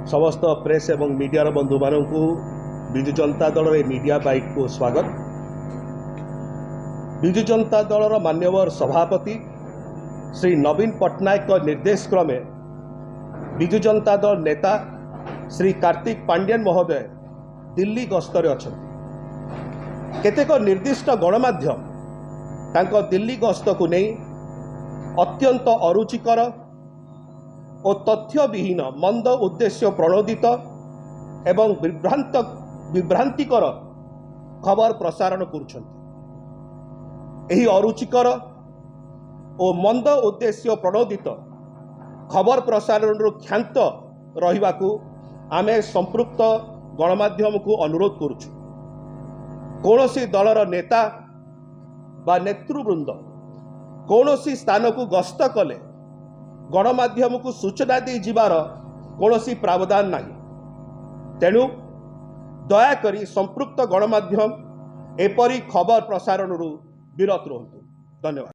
समस्त प्रेस एवं मीडिया बंधु मानक विजु जनता दल मीडिया बाइट को स्वागत। विजु जनता दल मान्यवर सभापति श्री नवीन पट्टनायक निर्देश क्रमे विजु जनता दल नेता श्री कार्तिक पांड्यन महोदय दिल्ली गस्तर अछंती। केतेक निर्दिष्ट गणमाध्यम तांको दिल्ली गस्त को नहीं अत्यंत अरुचिकर और तथ्यविहीन मंद उद्देश्य प्रणोदित एवं विभ्रांतिकर खबर प्रसारण करुछंती। एही अरुचिकर और मंद उद्देश्य प्रणोदित खबर प्रसारण क्षांत रहिबाकू आमे संपृक्त गणमाध्यम को अनुरोध करुछु। कौनसी दलर नेता बा नेतृवृंद कौनसी स्थान को गस्त कले गणमाध्यम को सूचना दी जिबार कौनसी प्रावधान नहीं। तेणु दयाकरी संपृक्त गणमाध्यम एपरी खबर प्रसारण विरत रहतु। धन्यवाद।